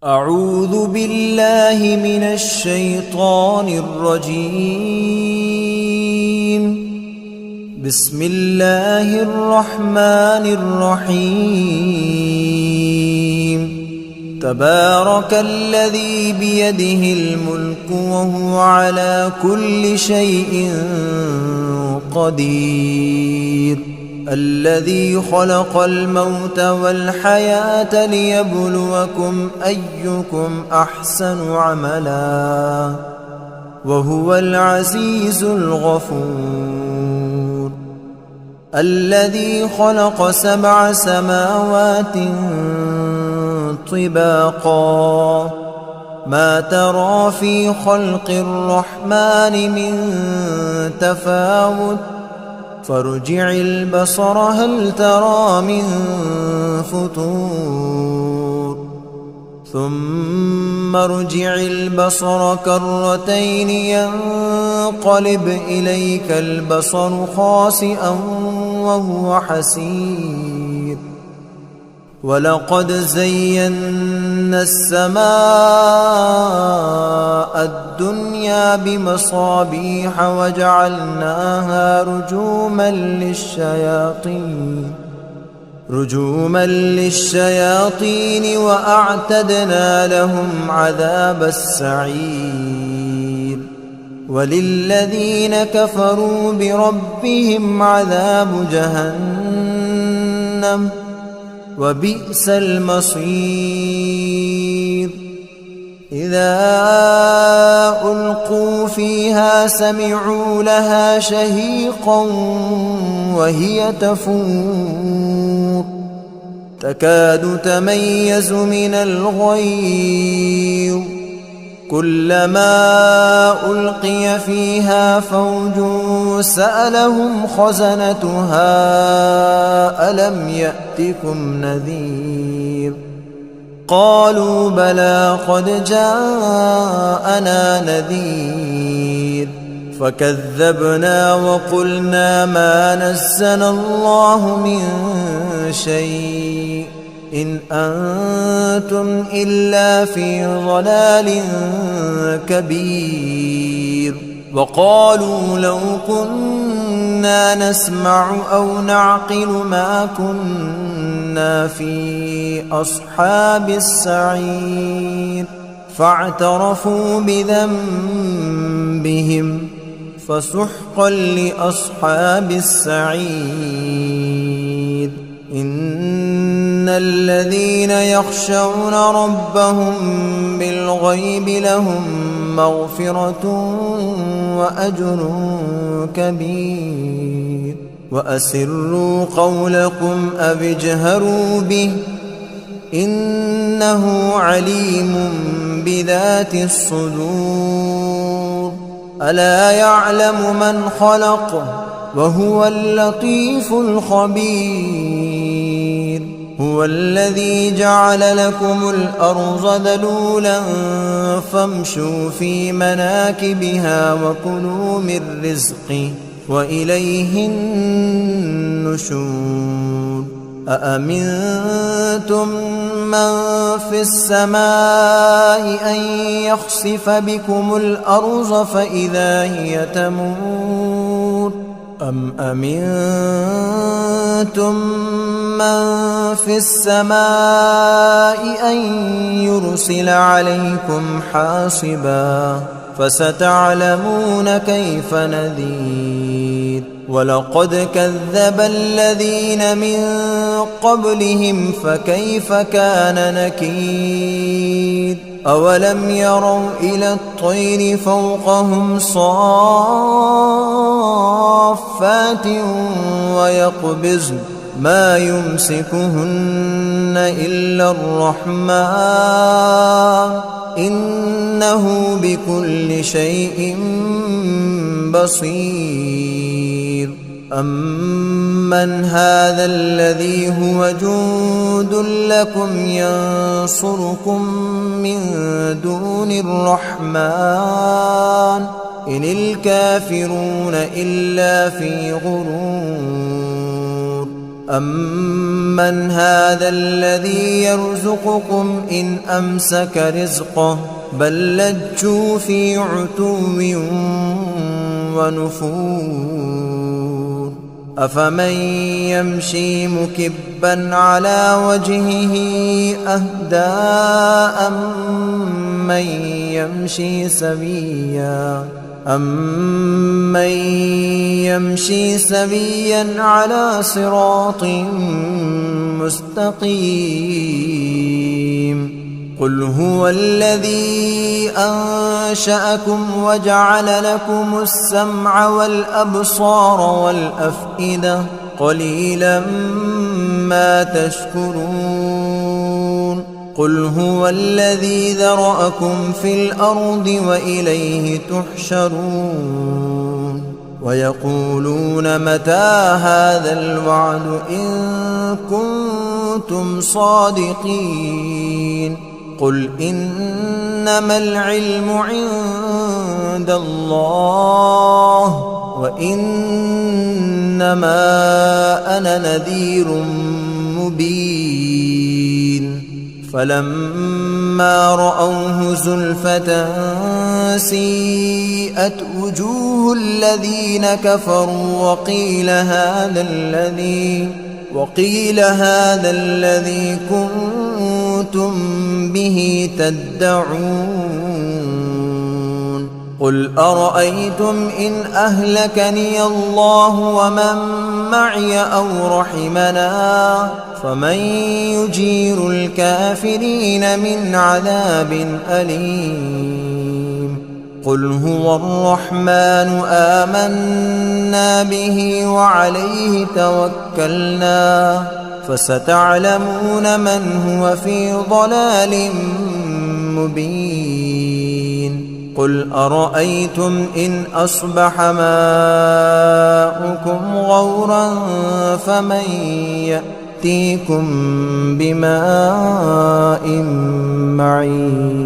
أعوذ بالله من الشيطان الرجيم. بسم الله الرحمن الرحيم. تبارك الذي بيده الملك وهو على كل شيء قدير. الذي خلق الموت والحياة ليبلوكم أيكم أحسن عملا وهو العزيز الغفور. الذي خلق 7 سماوات طباقا ما ترى في خلق الرحمن من تفاوت فارجع البصر هل ترى من فطور ثم ارجع البصر كرتين ينقلب إليك البصر خاسئا وهو حسير. ولقد زينا السماء الدنيا بمصابيح وجعلناها رجوما للشياطين وأعتدنا لهم عذاب السعير. وللذين كفروا بربهم عذاب جهنم وبئس المصير. إذا ألقوا فيها سمعوا لها شهيقا وهي تفور تكاد تميز من الغيظ كلما ألقي فيها فوج سألهم خزنتها ألم يأتكم نذير قالوا بلى قد جاءنا نذير فكذبنا وقلنا ما نزل الله من شيء إن أنتم إلا في ضلال كبير. وقالوا لو كنا نسمع أو نعقل ما كنا في أصحاب السعير فاعترفوا بذنبهم فسحقا لأصحاب السعير. إن الذين يخشون ربهم بالغيب لهم مغفرة وأجر كبير. وأسروا قولكم أو اجهروا به إنه عليم بذات الصدور. ألا يعلم من خلق وهو اللطيف الخبير. هو الذي جعل لكم الأرض ذلولا فامشوا في مناكبها وكلوا من رزقه وإليه النشور. أأمنتم من في السماء أن يخسف بكم الأرض فإذا هي تمور أم أمنتم من في السماء أن يرسل عليكم حاصبا فستعلمون كيف نذير. ولقد كذب الذين من قبلهم فكيف كان نكير. أولم يروا إلى الطير فوقهم صافات ويقبضن ما يمسكهن إلا الرحمن إنه بكل شيء بصير. أمن هذا الذي هو جند لكم ينصركم من دون الرحمن إن الكافرون إلا في غرور. أمن هذا الذي يرزقكم إن أمسك رزقه بل لجوا في عتو ونفور أفمن يمشي مكبا على وجهه أهدى أمن يمشي سويا على صراط مستقيم قل هو الذي أنشأكم وجعل لكم السمع والأبصار والأفئدة قليلا ما تشكرون قل هو الذي ذرأكم في الأرض وإليه تحشرون ويقولون متى هذا الوعد إن كنتم صادقين قل إنما العلم عند الله وإنما أنا نذير مبين فلما رأوه زلفة سيئت وجوه الذين كفروا وقيل هذا الذي كنتم به تدعون قل أرأيتم إن أهلكني الله ومن معي أو رحمنا فمن يجير الكافرين من عذاب أليم قل هو الرحمن آمنا به وعليه توكلنا فستعلمون من هو في ضلال مبين قل أرأيتم إن أصبح ماؤكم غورا فمن يأتيكم بماء معين